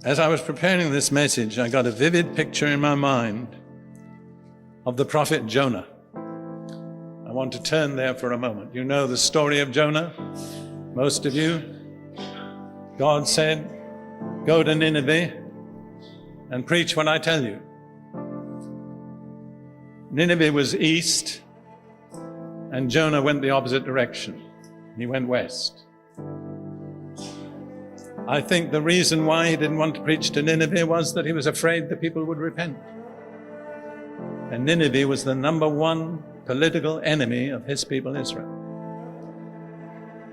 As I was preparing this message, I got a vivid picture in my mind of the prophet Jonah. I want to turn there for a moment. You know the story of Jonah, most of you. God said, "Go to Nineveh and preach what I tell you." Nineveh was east, and Jonah went the opposite direction. He went west. I think the reason why he didn't want to preach to Nineveh was that he was afraid the people would repent. And Nineveh was the number one political enemy of his people Israel.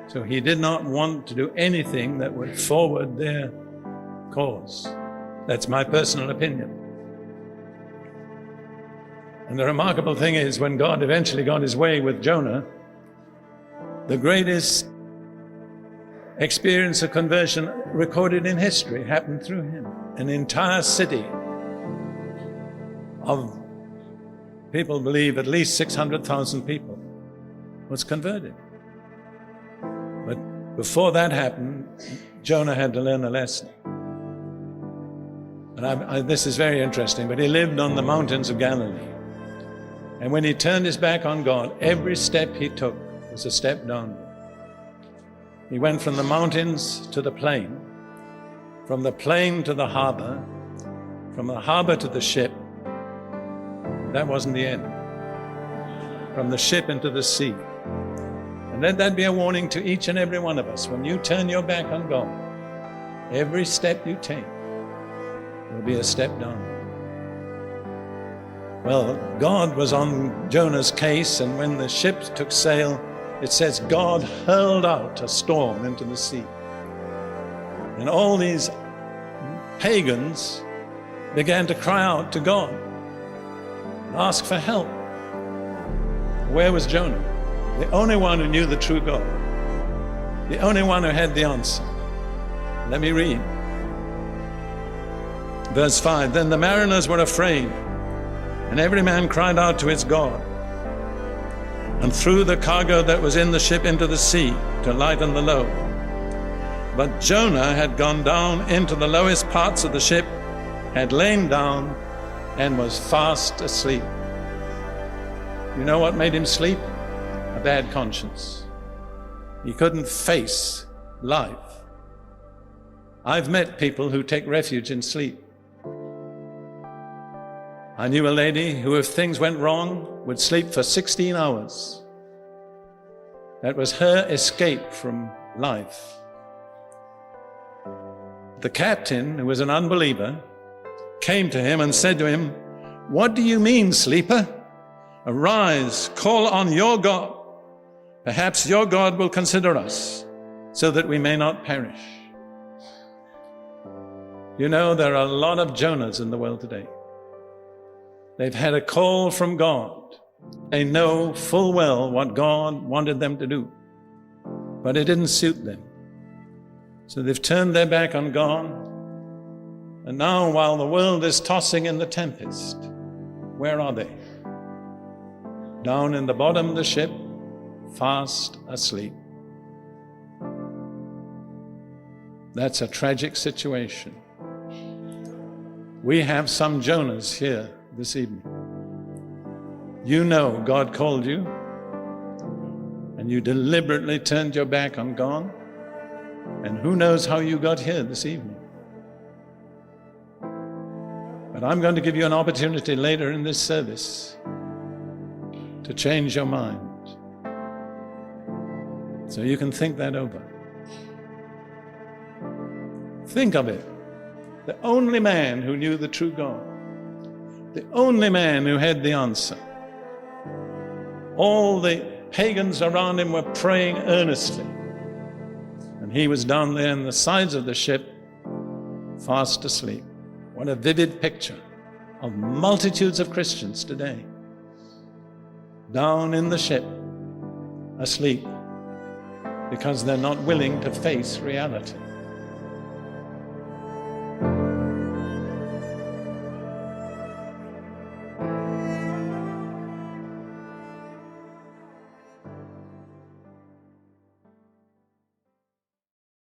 So he did not want to do anything that would forward their cause. That's my personal opinion. And the remarkable thing is, when God eventually got his way with Jonah, the greatest experience of conversion recorded in history happened through him. An entire city of, people believe, at least 600,000 people was converted. But before that happened, Jonah had to learn a lesson. And this is very interesting, but he lived on the mountains of Galilee. And when he turned his back on God, every step he took was a step downward. He went from the mountains to the plain, from the plain to the harbor, from the harbor to the ship. That wasn't the end. From the ship into the sea. And let that be a warning to each and every one of us. When you turn your back on God, every step you take will be a step down. Well, God was on Jonah's case, and when the ship took sail, it says God hurled out a storm into the sea. And all these pagans began to cry out to God, ask for help. Where was Jonah? The only one who knew the true God. The only one who had the answer. Let me read. Verse 5, "Then the mariners were afraid, and every man cried out to his God, and threw the cargo that was in the ship into the sea to lighten the load. But Jonah had gone down into the lowest parts of the ship, had lain down, and was fast asleep." You know what made him sleep? A bad conscience. He couldn't face life. I've met people who take refuge in sleep. I knew a lady who, if things went wrong, would sleep for 16 hours. That was her escape from life. The captain, who was an unbeliever, came to him and said to him, "What do you mean, sleeper? Arise, call on your God. Perhaps your God will consider us, so that we may not perish." You know, there are a lot of Jonahs in the world today. They've had a call from God. They know full well what God wanted them to do, but it didn't suit them. So they've turned their back on God, and now while the world is tossing in the tempest, where are they? Down in the bottom of the ship, fast asleep. That's a tragic situation. We have some Jonahs here this evening. You know God called you, and you deliberately turned your back on God, and who knows how you got here this evening. But I'm going to give you an opportunity later in this service to change your mind, so you can think that over. Think of it. The only man who knew the true God, the only man who had the answer. All the pagans around him were praying earnestly, and he was down there in the sides of the ship, fast asleep. What a vivid picture of multitudes of Christians today, down in the ship, asleep, because they're not willing to face reality.